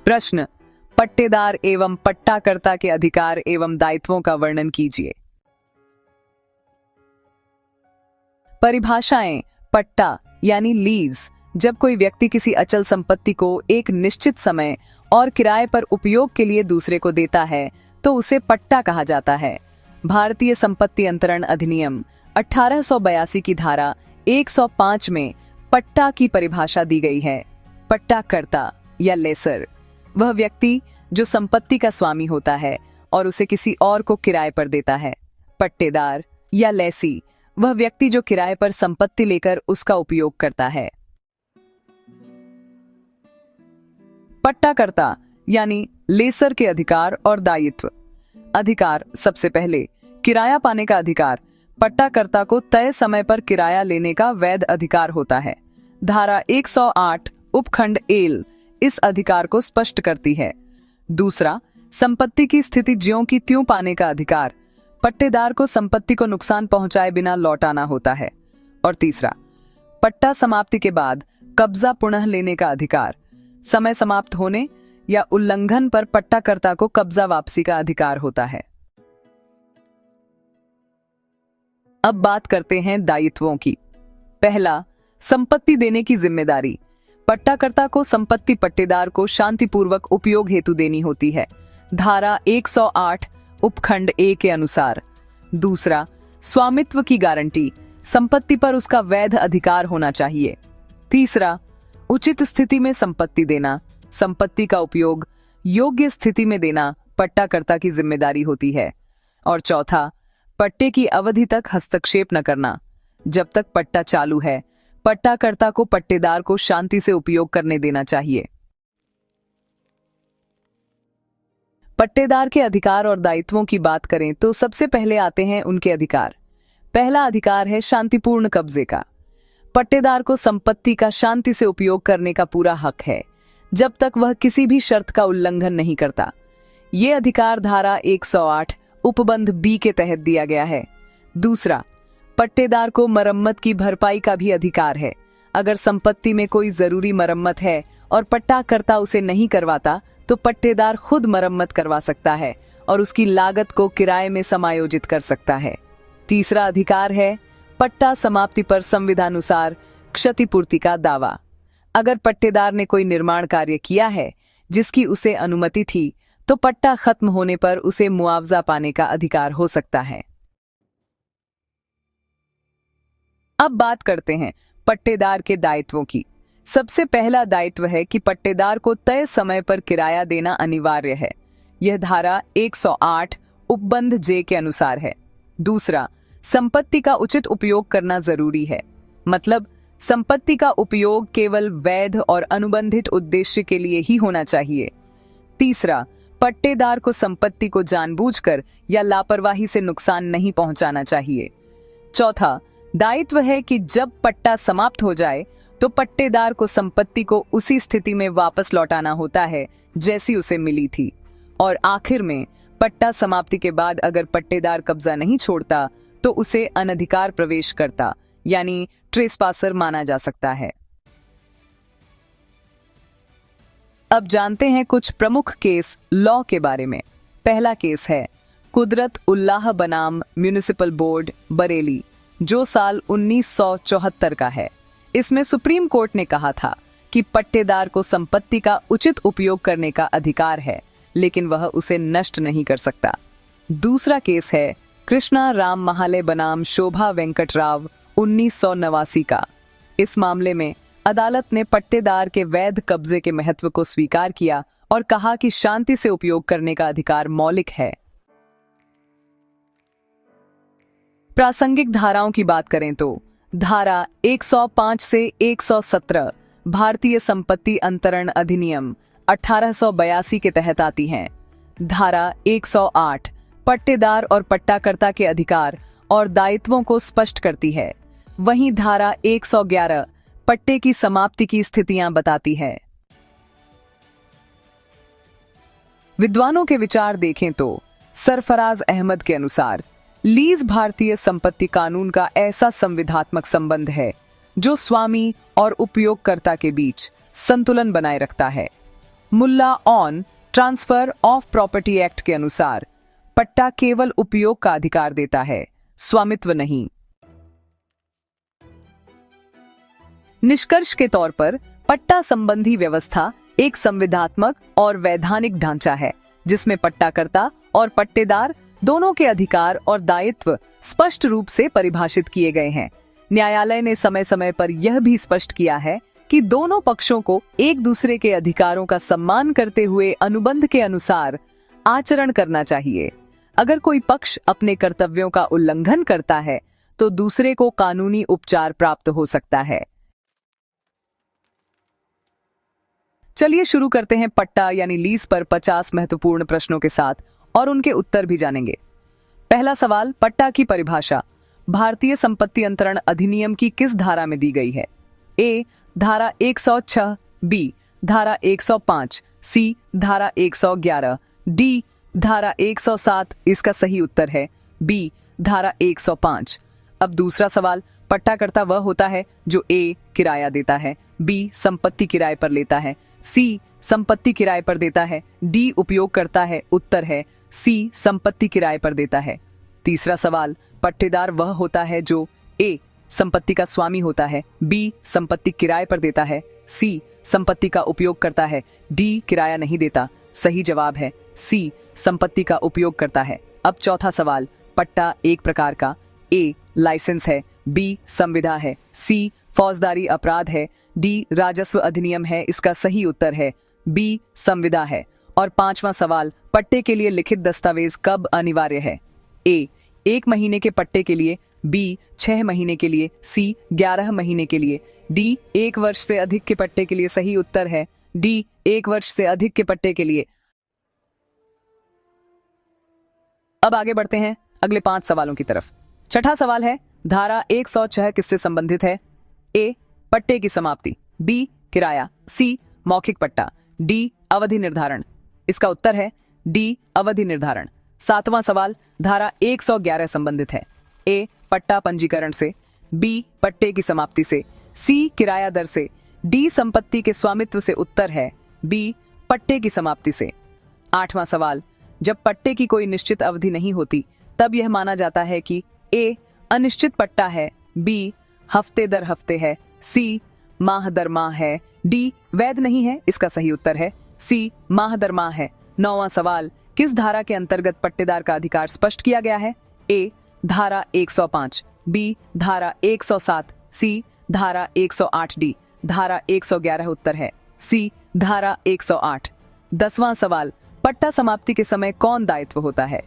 प्रश्न, पट्टेदार एवं पट्टाकर्ता के अधिकार एवं दायित्वों का वर्णन कीजिए। परिभाषाएं। पट्टा यानी लीज, जब कोई व्यक्ति किसी अचल संपत्ति को एक निश्चित समय और किराए पर उपयोग के लिए दूसरे को देता है तो उसे पट्टा कहा जाता है। भारतीय संपत्ति अंतरण अधिनियम 1882 की धारा 105 में पट्टा की परिभाषा दी गई है। पट्टाकर्ता या लेसर वह व्यक्ति जो संपत्ति का स्वामी होता है और उसे किसी और को किराए पर देता है। पट्टेदार या लेसी वह व्यक्ति जो किराए पर संपत्ति लेकर उसका उपयोग करता है। पट्टाकर्ता यानी लेसर के अधिकार और दायित्व। अधिकार। सबसे पहले, किराया पाने का अधिकार। पट्टाकर्ता को तय समय पर किराया लेने का वैध अधिकार होता है। धारा 108 उपखंड एल इस अधिकार को स्पष्ट करती है। दूसरा, संपत्ति की स्थिति ज्यों की त्यों पाने का अधिकार। पट्टेदार को संपत्ति को नुकसान पहुंचाए बिना लौटाना होता है। और तीसरा, पट्टा समाप्ति के बाद कब्जा पुनः लेने का अधिकार। समय समाप्त होने या उल्लंघन पर पट्टाकर्ता को कब्जा वापसी का अधिकार होता है। अब बात करते हैं दायित्वों की। पहला, संपत्ति देने की जिम्मेदारी। पट्टाकर्ता को संपत्ति पट्टेदार को शांतिपूर्वक उपयोग हेतु देनी होती है, धारा 108 उपखंड ए के अनुसार। दूसरा, स्वामित्व की गारंटी। संपत्ति पर उसका वैध अधिकार होना चाहिए। तीसरा, उचित स्थिति में संपत्ति देना। संपत्ति का उपयोग योग्य स्थिति में देना पट्टाकर्ता की जिम्मेदारी होती है। और चौथा, पट्टे की अवधि तक हस्तक्षेप न करना। जब तक पट्टा चालू है, पट्टाकर्ता को पट्टेदार को शांति से उपयोग करने देना चाहिए। पट्टेदार के अधिकार और दायित्वों की बात करें तो सबसे पहले आते हैं उनके अधिकार। पहला अधिकार है शांतिपूर्ण कब्जे का। पट्टेदार को संपत्ति का शांति से उपयोग करने का पूरा हक है, जब तक वह किसी भी शर्त का उल्लंघन नहीं करता। ये अधिकार धारा 108 उपबंध बी के तहत दिया गया है। दूसरा, पट्टेदार को मरम्मत की भरपाई का भी अधिकार है। अगर संपत्ति में कोई जरूरी मरम्मत है और पट्टाकर्ता उसे नहीं करवाता तो पट्टेदार खुद मरम्मत करवा सकता है और उसकी लागत को किराए में समायोजित कर सकता है। तीसरा अधिकार है पट्टा समाप्ति पर संविधानुसार क्षतिपूर्ति का दावा। अगर पट्टेदार ने कोई निर्माण कार्य किया है जिसकी उसे अनुमति थी तो पट्टा खत्म होने पर उसे मुआवजा पाने का अधिकार हो सकता है। अब बात करते हैं पट्टेदार के दायित्वों की। सबसे पहला दायित्व है कि पट्टेदार को तय समय पर किराया देना अनिवार्य है। यह धारा 108 उपबंध जे के अनुसार है। दूसरा, संपत्ति का उचित उपयोग करना जरूरी है। मतलब संपत्ति का उपयोग केवल वैध और अनुबंधित उद्देश्य के लिए ही होना चाहिए। तीसरा, पट्टेदार को संपत्ति को जानबूझकर या लापरवाही से नुकसान नहीं पहुंचाना चाहिए। चौथा, दायित्व है कि जब पट्टा समाप्त हो जाए तो पट्टेदार को संपत्ति को उसी स्थिति में वापस लौटाना होता है जैसी उसे मिली थी। और आखिर में, पट्टा समाप्ति के बाद अगर पट्टेदार कब्जा नहीं छोड़ता तो उसे अनधिकार प्रवेश करता यानी ट्रेसपासर माना जा सकता है। अब जानते हैं कुछ प्रमुख केस लॉ के बारे में। पहला केस है कुदरत उल्लाह बनाम म्युनिसिपल बोर्ड बरेली, जो साल 1974 का है। इसमें सुप्रीम कोर्ट ने कहा था कि पट्टेदार को संपत्ति का उचित उपयोग करने का अधिकार है, लेकिन वह उसे नष्ट नहीं कर सकता। दूसरा केस है कृष्णा राम महाले बनाम शोभा वेंकट राव 1989 का। इस मामले में अदालत ने पट्टेदार के वैध कब्जे के महत्व को स्वीकार किया और कहा कि शांति से उपयोग करने का अधिकार मौलिक है। प्रासंगिक धाराओं की बात करें तो धारा 105 से 117 भारतीय संपत्ति अंतरण अधिनियम 1882 के तहत आती हैं। धारा 108 पट्टेदार और पट्टाकर्ता के अधिकार और दायित्वों को स्पष्ट करती है। वहीं धारा 111 पट्टे की समाप्ति की स्थितियां बताती है। विद्वानों के विचार देखें तो सरफराज अहमद के अनुसार लीज भारतीय संपत्ति कानून का ऐसा संविधात्मक संबंध है जो स्वामी और उपयोगकर्ता के बीच संतुलन बनाए रखता है। Mulla on transfer of property act के अनुसार पट्टा केवल उपयोग का अधिकार देता है, स्वामित्व नहीं। निष्कर्ष के तौर पर पट्टा संबंधी व्यवस्था एक संविधात्मक और वैधानिक ढांचा है जिसमें पट्टाकर्ता और पट्टेदार दोनों के अधिकार और दायित्व स्पष्ट रूप से परिभाषित किए गए हैं। न्यायालय ने समय समय पर यह भी स्पष्ट किया है कि दोनों पक्षों को एक दूसरे के अधिकारों का सम्मान करते हुए अनुबंध के अनुसार आचरण करना चाहिए। अगर कोई पक्ष अपने कर्तव्यों का उल्लंघन करता है तो दूसरे को कानूनी उपचार प्राप्त हो सकता है। चलिए शुरू करते हैं पट्टा यानी लीज पर 50 महत्वपूर्ण प्रश्नों के साथ और उनके उत्तर भी जानेंगे। पहला सवाल, पट्टा की परिभाषा भारतीय संपत्ति अंतरण अधिनियम की किस धारा में दी गई है? ए धारा 106, बी धारा 105, सी धारा 111, डी धारा 107। इसका सही उत्तर है बी धारा 105। अब दूसरा सवाल, पट्टाकर्ता वह होता है जो ए किराया देता है, बी संपत्ति किराए पर लेता है, सी संपत्ति किराए पर देता है, डी उपयोग करता है। उत्तर है सी संपत्ति किराए पर देता है। तीसरा सवाल, पट्टेदार वह होता है जो ए संपत्ति का स्वामी होता है, बी संपत्ति किराए पर देता है, सी संपत्ति का उपयोग करता है, डी किराया नहीं देता। सही जवाब है सी संपत्ति का उपयोग करता है। अब चौथा सवाल, पट्टा एक प्रकार का ए लाइसेंस है, बी संविदा है, सी फौजदारी अपराध है, डी राजस्व अधिनियम है। इसका सही उत्तर है बी संविदा है। और पांचवा सवाल, पट्टे के लिए लिखित दस्तावेज कब अनिवार्य है? ए 1 महीने के पट्टे के लिए, बी 6 महीने के लिए, सी 11 महीने के लिए, डी 1 वर्ष से अधिक के पट्टे के लिए। सही उत्तर है डी 1 वर्ष से अधिक के पट्टे के लिए। अब आगे बढ़ते हैं अगले 5 सवालों की तरफ। छठा सवाल है, धारा 106 किससे संबंधित है? ए पट्टे की समाप्ति, बी किराया, सी मौखिक पट्टा, डी अवधि निर्धारण। इसका उत्तर है डी अवधि निर्धारण। सातवां सवाल, धारा 111 संबंधित है। ए पट्टा पंजीकरण से, बी पट्टे की समाप्ति से, सी किराया दर से, डी संपत्ति के स्वामित्व से। उत्तर है बी पट्टे की समाप्ति से। आठवां सवाल, जब पट्टे की कोई निश्चित अवधि नहीं होती तब यह माना जाता है कि ए अनिश्चित पट्टा है, बी हफ्ते दर हफ्ते है, सी माह दर माह है, डी वैध नहीं है। इसका सही उत्तर है सी माह दर माह है। नौवां सवाल, किस धारा के अंतर्गत पट्टेदार का अधिकार स्पष्ट किया गया है? ए धारा 105, बी धारा 107, सी धारा 108, डी धारा 111। उत्तर है सी धारा 108। 10वां सवाल, पट्टा समाप्ति के समय कौन दायित्व होता है?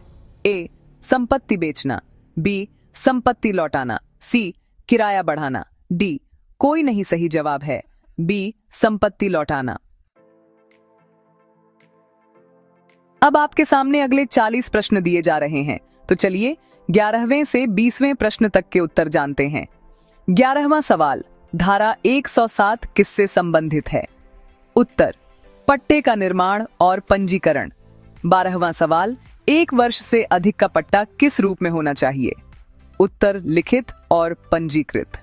ए संपत्ति बेचना, बी संपत्ति लौटाना, सी किराया बढ़ाना, डी कोई नहीं। सही जवाब है बी संपत्ति लौटाना। अब आपके सामने अगले 40 प्रश्न दिए जा रहे हैं, तो चलिए 11वें से 20वें प्रश्न तक के उत्तर जानते हैं। 11वां सवाल, धारा 107 किससे संबंधित है? उत्तर पट्टे का निर्माण और पंजीकरण। 12वां सवाल, 1 वर्ष से अधिक का पट्टा किस रूप में होना चाहिए? उत्तर लिखित और पंजीकृत।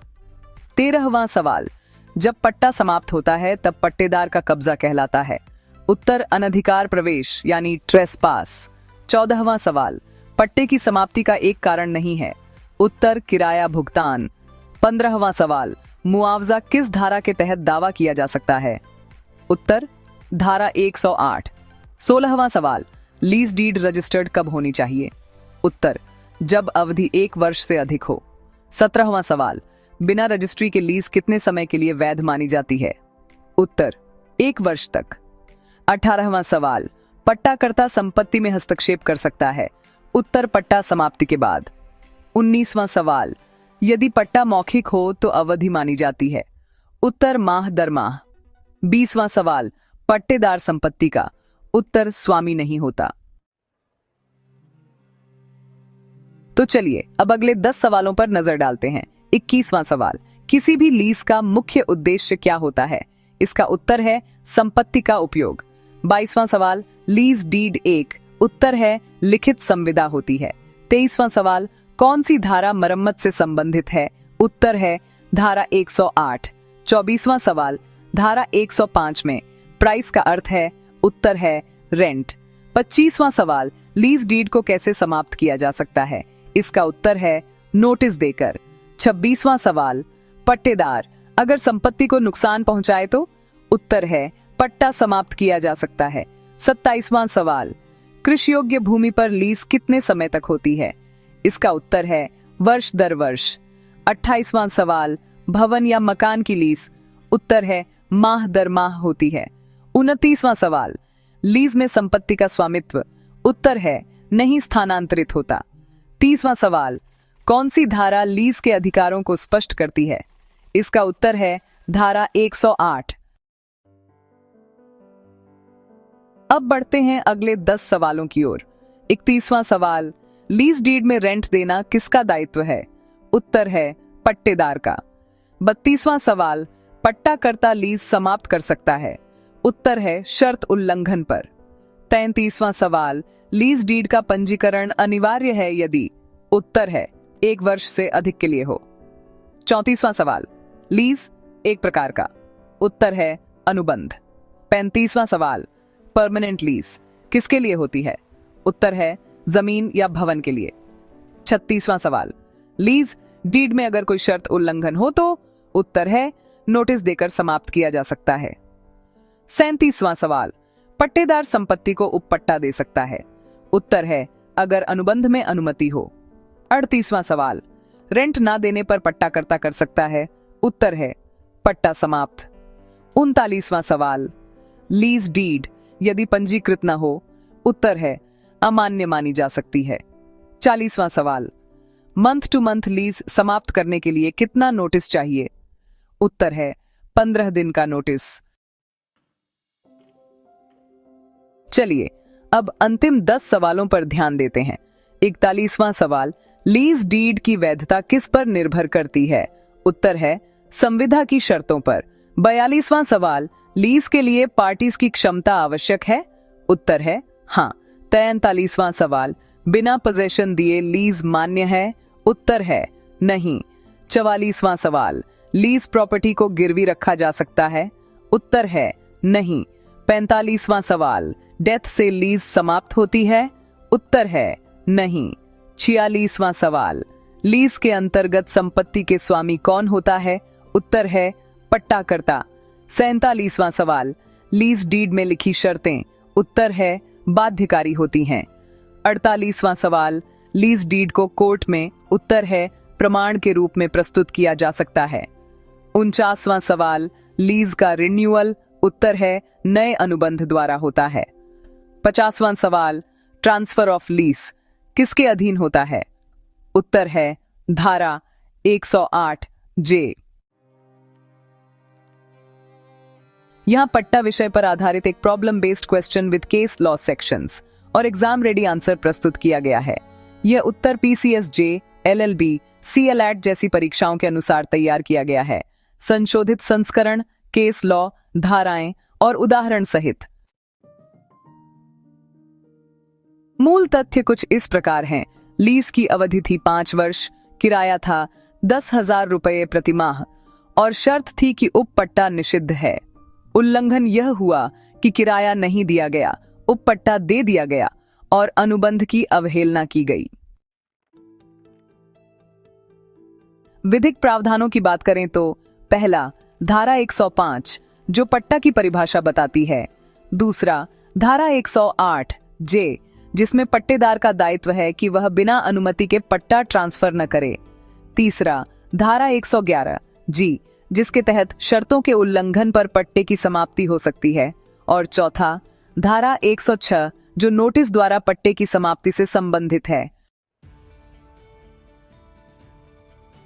13वां सवाल, जब पट्टा समाप्त होता है तब पट्टेदार का कब्जा कहलाता है। उत्तर अनधिकार प्रवेश यानी ट्रेसपास। 14वां सवाल, पट्टे की समाप्ति का एक कारण नहीं है। उत्तर किराया भुगतान। 15वां सवाल, मुआवजा किस धारा के तहत दावा किया जा सकता है? उत्तर धारा 108। 16वां सवाल, लीज डीड रजिस्टर्ड कब होनी चाहिए? उत्तर जब अवधि 1 वर्ष से अधिक हो। 17वां सवाल, बिना रजिस्ट्री के लीज कितने समय के लिए वैध मानी जाती है? उत्तर 1 वर्ष तक। 18वां सवाल, पट्टाकर्ता संपत्ति में हस्तक्षेप कर सकता है। उत्तर पट्टा समाप्ति के बाद। 19वां सवाल, यदि पट्टा मौखिक हो तो अवधि मानी जाती है। उत्तर माह दर माह। 20वां सवाल, पट्टेदार संपत्ति का। उत्तर स्वामी नहीं होता। तो चलिए अब अगले 10 सवालों पर नजर डालते हैं। 21वां सवाल, किसी भी लीज का मुख्य उद्देश्य क्या होता है? इसका उत्तर है संपत्ति का उपयोग। 22वां सवाल, लीज डीड 1। उत्तर है लिखित संविदा होती है। 23वां सवाल, कौन सी धारा मरम्मत से संबंधित है? उत्तर है धारा 108। 24वां सवाल, धारा 105 में प्राइस का अर्थ है उत्तर है रेंट। 25वां सवाल, लीज डीड को कैसे समाप्त किया जा सकता है? इसका उत्तर है नोटिस देकर। 26वां सवाल, पट्टेदार अगर संपत्ति को नुकसान पहुंचाए तो? उत्तर है पट्टा समाप्त किया जा सकता है। 27वां सवाल, कृषि योग्य भूमि पर लीज कितने समय तक होती है? इसका उत्तर है वर्ष दर वर्ष। 28वां सवाल, भवन या मकान की लीज? उत्तर है माह दर माह होती है। 29वां सवाल, लीज में संपत्ति का स्वामित्व? उत्तर है नहीं स्थानांतरित होता। 30वां सवाल, कौन सी धारा लीज के अधिकारों को स्पष्ट करती है? इसका उत्तर है धारा 108। अब बढ़ते हैं अगले 10 सवालों की ओर। 31वां सवाल, लीज डीड में रेंट देना किसका दायित्व है? उत्तर है पट्टेदार का। 32वां सवाल, पट्टाकर्ता लीज समाप्त कर सकता है? उत्तर है शर्त उल्लंघन पर। 33वां सवाल, लीज डीड का पंजीकरण अनिवार्य है यदि? उत्तर है 1 वर्ष से अधिक के लिए हो। 34वां सवाल, लीज एक प्रकार का? उत्तर है अनुबंध। 35वां सवाल, परमानेंट लीज किसके लिए होती है? उत्तर है जमीन या भवन के लिए। 36वां सवाल, लीज डीड में अगर कोई शर्त उल्लंघन हो तो? उत्तर है नोटिस देकर समाप्त किया जा सकता है। 37वां सवाल, पट्टेदार संपत्ति को उपपट्टा दे सकता है? उत्तर है अगर अनुबंध में अनुमति हो। 38वां सवाल, रेंट ना देने पर पट्टाकर्ता कर सकता है? उत्तर है पट्टा समाप्त। 39वां सवाल, लीज डीड यदि पंजीकृत न हो? उत्तर है अमान्य मानी जा सकती है। 40वां सवाल, मंथ टू मंथ लीज समाप्त करने के लिए कितना नोटिस चाहिए? उत्तर है 15 दिन का नोटिस। चलिए अब अंतिम 10 सवालों पर ध्यान देते हैं। 41वां सवाल, लीज डीड की वैधता किस पर निर्भर करती है? उत्तर है संविदा की शर्तों पर। 42वां सवाल, लीज के लिए पार्टीज की क्षमता आवश्यक है? उत्तर है हाँ। 43वां सवाल, बिना पोजेशन दिए लीज मान्य है? उत्तर है नहीं। 44वां सवाल, लीज प्रॉपर्टी को गिरवी रखा जा सकता है? उत्तर है नहीं। 45वां सवाल, डेथ से लीज समाप्त होती है? उत्तर है नहीं। 46वां सवाल, लीज के अंतर्गत संपत्ति के स्वामी कौन होता है? उत्तर है पट्टाकर्ता। 47वां सवाल, लीज डीड में लिखी शर्तें? उत्तर है बाध्यकारी होती हैं। 48वां सवाल, लीज डीड को कोर्ट में? उत्तर है प्रमाण के रूप में प्रस्तुत किया जा सकता है। 49वां सवाल, लीज का रिन्यूअल? उत्तर है नए अनुबंध द्वारा होता है। 50वां सवाल, ट्रांसफर ऑफ लीज किसके अधीन होता है? उत्तर है धारा 108 जे। यहां पट्टा विषय पर आधारित एक problem based question with case law sections और एग्जाम रेडी आंसर प्रस्तुत किया गया है। यह उत्तर पीसीएसजे, एलएलबी, सीएलएट जैसी परीक्षाओं के अनुसार तैयार किया गया है। संशोधित संस्करण, केस लॉ, धाराएं और उदाहरण सहित। मूल तथ्य कुछ इस प्रकार हैं। लीज की अवधि थी 5 वर्ष, किराया था 10,000 रुपये प्रति माह और शर्त थी कि उपपट्टा निषिद्ध है। उल्लंघन यह हुआ कि किराया नहीं दिया गया, उपपट्टा दे दिया गया और अनुबंध की अवहेलना की गई। विधिक प्रावधानों की बात करें तो पहला, धारा 105 जो पट्टा की परिभाषा बताती है। दूसरा, धारा 108 जे जिसमें पट्टेदार का दायित्व है कि वह बिना अनुमति के पट्टा ट्रांसफर न करे। तीसरा, धारा 111 जी जिसके तहत शर्तों के उल्लंघन पर पट्टे की समाप्ति हो सकती है। और चौथा, धारा 106 जो नोटिस द्वारा पट्टे की समाप्ति से संबंधित है।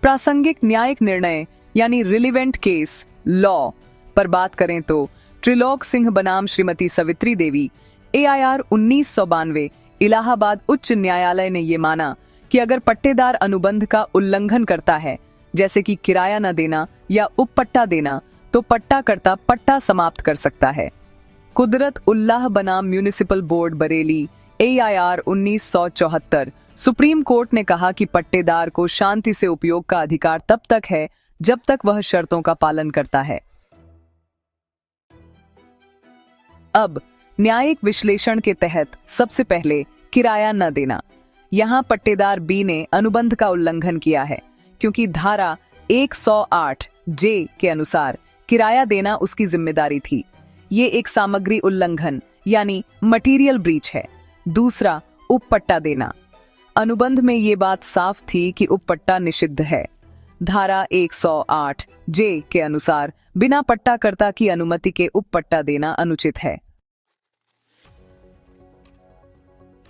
प्रासंगिक न्यायिक निर्णय यानी रिलीवेंट केस लॉ पर बात करें तो त्रिलोक सिंह बनाम श्रीमती सवित्री देवी AIR 1992 इलाहाबाद उच्च न्यायालय ने यह माना कि अगर पट्टेदार अनुबंध का उल्लंघन करता है, जैसे कि किराया न देना या उपपट्टा देना, तो पट्टाकर्ता पट्टा समाप्त कर सकता है। कुदरत उल्लाह बनाम municipal board Bareilly AIR 1974 supreme court ने कहा कि पट्टेदार को शांति से उपयोग का अधिकार तब तक है जब तक वह शर्तों का पालन करता है। अब न्यायिक विश्लेषण के तहत सबसे पहले किराया न देना। यहाँ पट्टेदार बी ने अनुबंध का उल्लंघन किया है, क्योंकि धारा 108 जे के अनुसार किराया देना उसकी जिम्मेदारी थी। ये एक सामग्री उल्लंघन यानी मटीरियल ब्रीच है। दूसरा, उपपट्टा देना। अनुबंध में ये बात साफ थी कि उपपट्टा निषिद्ध है। धारा 108 जे के अनुसार बिना पट्टाकर्ता की अनुमति के उपपट्टा देना अनुचित है।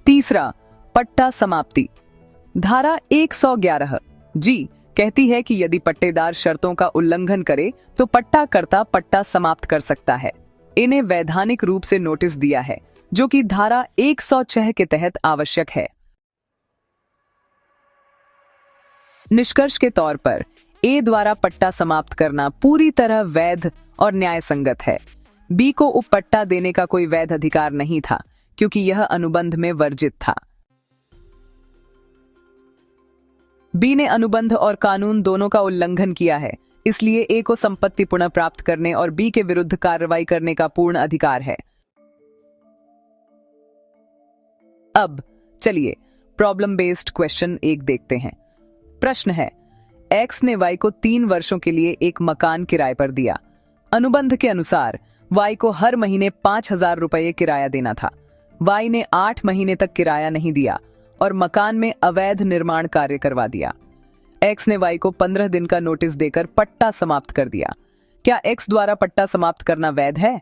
तीसरा, पट्टा समाप्ति। धारा 111 जी कहती है कि यदि पट्टेदार शर्तों का उल्लंघन करे तो पट्टाकर्ता पट्टा समाप्त कर सकता है। इन्हें वैधानिक रूप से नोटिस दिया है, जो कि धारा 106 के तहत आवश्यक है। निष्कर्ष के तौर पर ए द्वारा पट्टा समाप्त करना पूरी तरह वैध और न्यायसंगत है। बी को उपपट्टा देने का कोई वैध अधिकार नहीं था, क्योंकि यह अनुबंध में वर्जित था। बी ने अनुबंध और कानून दोनों का उल्लंघन किया है, इसलिए ए को संपत्ति पुनः प्राप्त करने और बी के विरुद्ध कार्रवाई करने का पूर्ण अधिकार है। अब चलिए प्रॉब्लम बेस्ड क्वेश्चन 1 देखते हैं। प्रश्न है, एक्स ने वाई को 3 वर्षों के लिए एक मकान किराए पर दिया। अनुबंध के अनुसार वाई को हर महीने 5,000 रुपये किराया देना था। वाई ने 8 महीने तक किराया नहीं दिया और मकान में अवैध निर्माण कार्य करवा दिया। एक्स ने वाई को 15 दिन का नोटिस देकर पट्टा समाप्त कर दिया। क्या एक्स द्वारा पट्टा समाप्त करना वैध है?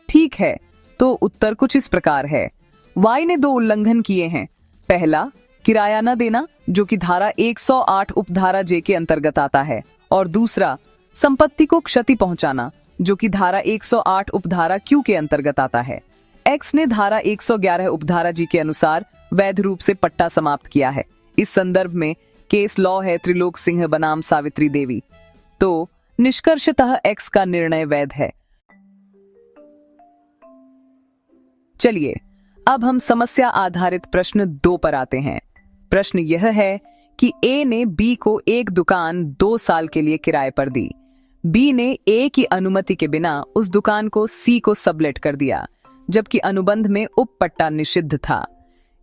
ठीक है, तो उत्तर कुछ इस प्रकार है। वाई ने 2 उल्लंघन किए हैं। पहला, किराया न देना, जो कि धारा 108 उपधारा जे के अंतर्गत आता है, और दूसरा, संपत्ति को क्षति पहुंचाना, जो कि धारा 108 उपधारा क्यू के अंतर्गत आता है। एक्स ने धारा 111 उपधारा जी के अनुसार वैध रूप से पट्टा समाप्त किया है। इस संदर्भ में केस लॉ है त्रिलोक सिंह बनाम सावित्री देवी। तो निष्कर्षतः एक्स का निर्णय वैध है। चलिए अब हम समस्या आधारित प्रश्न 2 पर आते हैं। प्रश्न यह है कि ए ने बी को एक दुकान 2 साल के लिए किराए पर दी। बी ने ए की अनुमति के बिना उस दुकान को सी को सबलेट कर दिया, जबकि अनुबंध में उपपट्टा निषिद्ध था।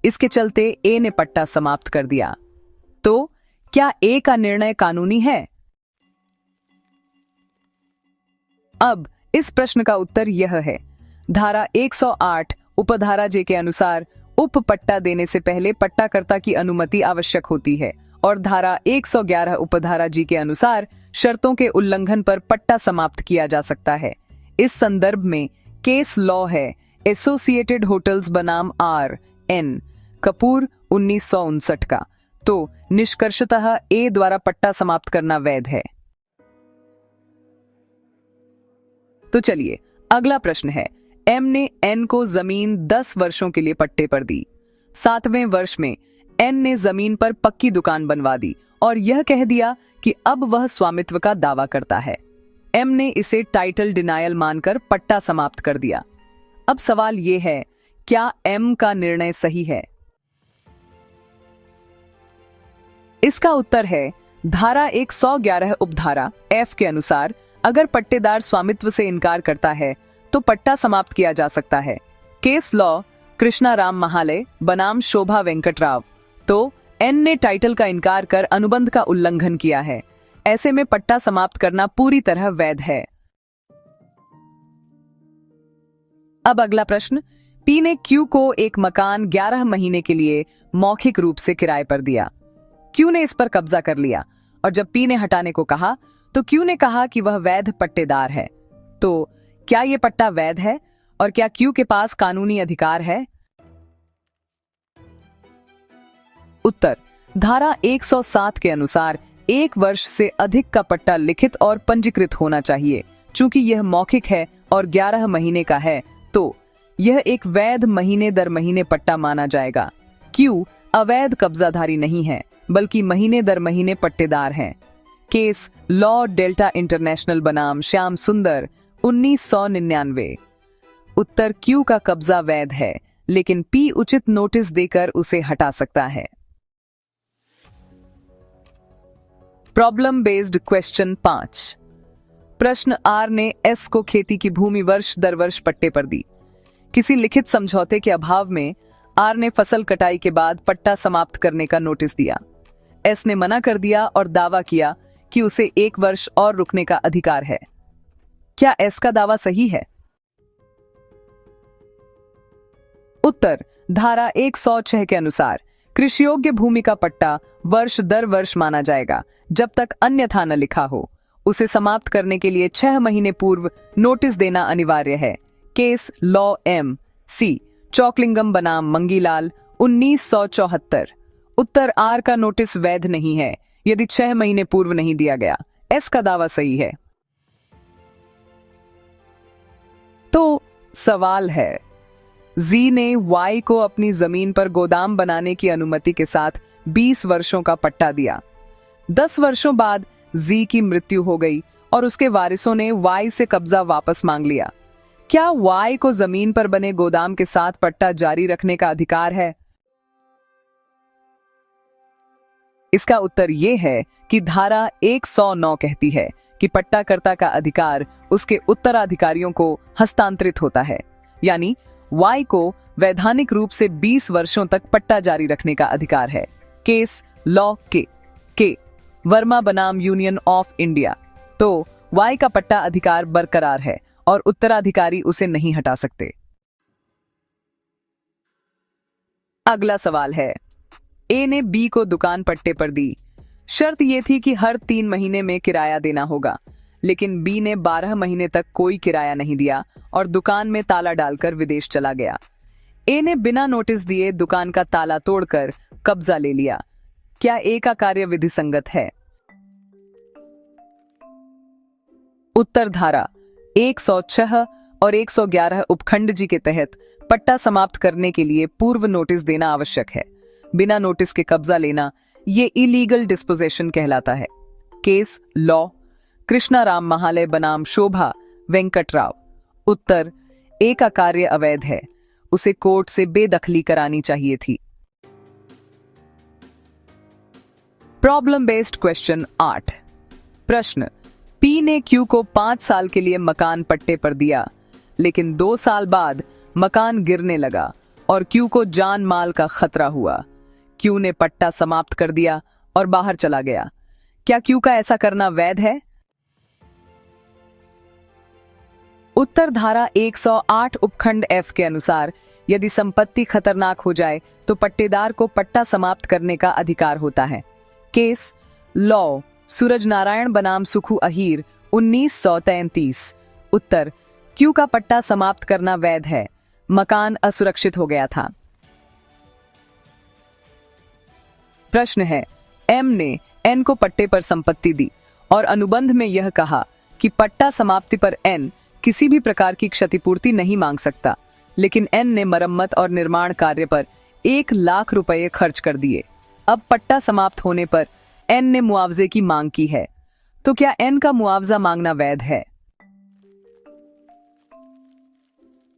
इसके चलते ए ने पट्टा समाप्त कर दिया। तो क्या ए का निर्णय कानूनी है? अब इस प्रश्न का उत्तर यह है। धारा 108 उपधारा जे के अनुसार उपपट्टा देने से पहले पट्टाकर्ता की अनुमति आवश्यक होती है, और धारा 111 उपधारा जी के अनुसार शर्तों के उल्लंघन पर पट्टा समाप्त किया जा सकता है। इस संदर्भ में केस लॉ है एसोसिएटेड होटल्स बनाम आर एन कपूर 1959 का। तो निष्कर्षतः ए द्वारा पट्टा समाप्त करना वैध है। तो चलिए अगला प्रश्न है। एम ने एन को जमीन 10 वर्षों के लिए पट्टे पर दी। 7वें वर्ष में एन ने जमीन पर पक्की दुकान बनवा दी और यह कह दिया कि अब वह स्वामित्व का दावा करता है। एम ने इसे टाइटल डिनायल मानकर पट्टा समाप्त कर दिया। अब सवाल यह है, क्या एम का निर्णय सही है? इसका उत्तर है धारा 111 उपधारा एफ के अनुसार अगर पट्टेदार स्वामित्व से इनकार करता है तो पट्टा समाप्त किया जा सकता है। केस लॉ कृष्णा राम महाले बनाम शोभा वेंकटराव। तो एन ने टाइटल का इनकार कर अनुबंध का उल्लंघन किया है। ऐसे में पट्टा समाप्त करना पूरी तरह वैध है। अब अगला प्रश्न। पी ने क्यू को एक मकान 11 महीने के लिए मौखिक रूप से किराए पर दिया। क्यू ने इस पर कब्जा कर लिया और जब पी ने हटाने को कहा तो क्यू ने कहा कि वह वैध पट्टेदार है। तो क्या यह पट्टा वैध है और क्या क्यू के पास कानूनी अधिकार है? उत्तर धारा 107 के अनुसार 1 वर्ष से अधिक का पट्टा लिखित और पंजीकृत होना चाहिए। चूंकि यह मौखिक है और 11 महीने का है तो यह एक वैध महीने दर महीने पट्टा माना जाएगा। क्यू अवैध कब्जाधारी नहीं है बल्कि महीने दर महीने पट्टेदार हैं। केस लॉ डेल्टा इंटरनेशनल बनाम श्याम सुंदर 1999। उत्तर क्यू का कब्जा वैध है, लेकिन पी उचित नोटिस देकर उसे हटा सकता है। Problem based question 5। प्रश्न, आर ने एस को खेती की भूमि वर्ष दर वर्ष पट्टे पर दी। किसी लिखित समझौते के अभाव में आर ने फसल कटाई के बाद पट्टा समाप्त करने का नोटिस दिया। एस ने मना कर दिया और दावा किया कि उसे 1 वर्ष और रुकने का अधिकार है। क्या एस का दावा सही है? उत्तर, धारा 106 के अनुसार कृषि योग्य भूमि का पट्टा वर्ष दर वर्ष माना जाएगा जब तक अन्यथा न लिखा हो। उसे समाप्त करने के लिए 6 महीने पूर्व नोटिस देना अनिवार्य है। केस लॉ एम सी चौकलिंगम बनाम मंगीलाल 1974। उत्तर, आर का नोटिस वैध नहीं है यदि 6 महीने पूर्व नहीं दिया गया। एस का दावा सही है। तो सवाल है, जी ने वाई को अपनी जमीन पर गोदाम बनाने की अनुमति के साथ 20 वर्षों का पट्टा दिया। 10 वर्षों बाद जी की मृत्यु हो गई और उसके वारिसों ने वाई से कब्जा वापस मांग लिया। क्या वाई को जमीन पर बने गोदाम के साथ पट्टा जारी रखने का अधिकार है? इसका उत्तर यह है कि धारा 109 कहती है कि पट्टाकर्ता का अधिकार उसके उत्तराधिकारियों को हस्तांतरित होता है, यानी वाई को वैधानिक रूप से 20 वर्षों तक पट्टा जारी रखने का अधिकार है। केस लॉ के वर्मा बनाम यूनियन ऑफ इंडिया। तो वाई का पट्टा अधिकार बरकरार है और उत्तराधिकारी उसे नहीं हटा सकते। अगला सवाल है, ए ने बी को दुकान पट्टे पर दी। शर्त यह थी कि हर 3 महीने में किराया देना होगा, लेकिन बी ने 12 महीने तक कोई किराया नहीं दिया और दुकान में ताला डालकर विदेश चला गया। ए ने बिना नोटिस दिए दुकान का ताला तोड़कर कब्जा ले लिया। क्या ए का कार्य विधि संगत है? उत्तर, धारा 106 और 111 उपखंड जी के तहत पट्टा समाप्त करने के लिए पूर्व नोटिस देना आवश्यक है। बिना नोटिस के कब्जा लेना ये इलीगल डिस्पोजेशन कहलाता है। केस लॉ कृष्णाराम महालय बनाम शोभा वेंकटराव। उत्तर, ए का कार्य अवैध है। उसे कोर्ट से बेदखली करानी चाहिए थी। Problem based question 8। प्रश्न, पी ने क्यू को 5 साल के लिए मकान पट्टे पर दिया, लेकिन 2 साल बाद मकान गिरने लगा और क्यू को जान माल का खतरा हुआ। क्यू ने पट्टा समाप्त कर दिया और बाहर चला गया। क्या क्यू का ऐसा करना वैध है? उत्तर, धारा 108 उपखंड एफ के अनुसार यदि संपत्ति खतरनाक हो जाए तो पट्टेदार को पट्टा समाप्त करने का अधिकार होता है। केस लॉ सूरज नारायण बनाम सुखू अहीर 1933। उत्तर, क्यू का पट्टा समाप्त करना वैध है। मकान असुरक्षित हो गया था। प्रश्न है, एम ने एन को पट्टे पर संपत्ति दी और अनुबंध में यह कहा कि पट्टा समाप्ति पर एन किसी भी प्रकार की क्षतिपूर्ति नहीं मांग सकता, लेकिन एन ने मरम्मत और निर्माण कार्य पर 1 लाख रुपए खर्च कर दिए। अब पट्टा समाप्त होने पर एन ने मुआवजे की मांग की है, तो क्या एन का मुआवजा मांगना वैध है?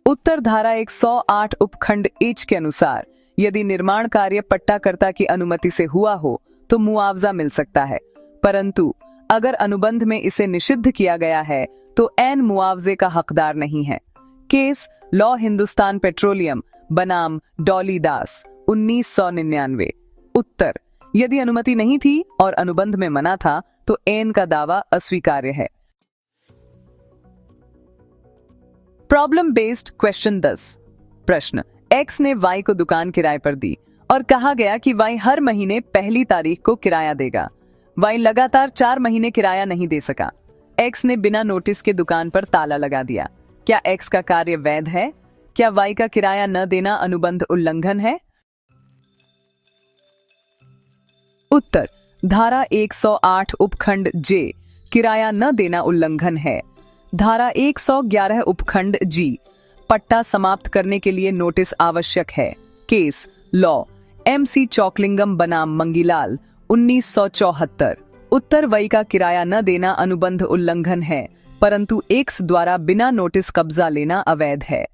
उत्तर, धारा 108 उपखंड एच के अनुसार यदि निर्माण कार्य पट्टाकर्ता की अनुमति से हुआ हो तो मुआवजा मिल सकता है, परंतु अगर अनुबंध में इसे निषिद्ध किया गया है तो एन मुआवजे का हकदार नहीं है। केस लॉ हिंदुस्तान पेट्रोलियम बनाम डॉली दास 1999। उत्तर, यदि अनुमति नहीं थी और अनुबंध में मना था तो एन का दावा अस्वीकार्य है। Problem based question 10। प्रश्न, एक्स ने वाई को दुकान किराए पर दी और कहा गया कि वाई हर महीने पहली तारीख को किराया देगा। वाई लगातार 4 महीने किराया नहीं दे सका। एक्स ने बिना नोटिस के दुकान पर ताला लगा दिया। क्या एक्स का कार्य वैध है? क्या वाई का किराया न देना अनुबंध उल्लंघन है? उत्तर, धारा 108 उपखंड जे किराया न देना उल्लंघन है। धारा 111 उपखंड जी पट्टा समाप्त करने के लिए नोटिस आवश्यक है। केस लॉ एमसी चौकलिंगम बनाम मंगीलाल 1974। उत्तर, वही का किराया न देना अनुबंध उल्लंघन है, परंतु एक्स द्वारा बिना नोटिस कब्जा लेना अवैध है।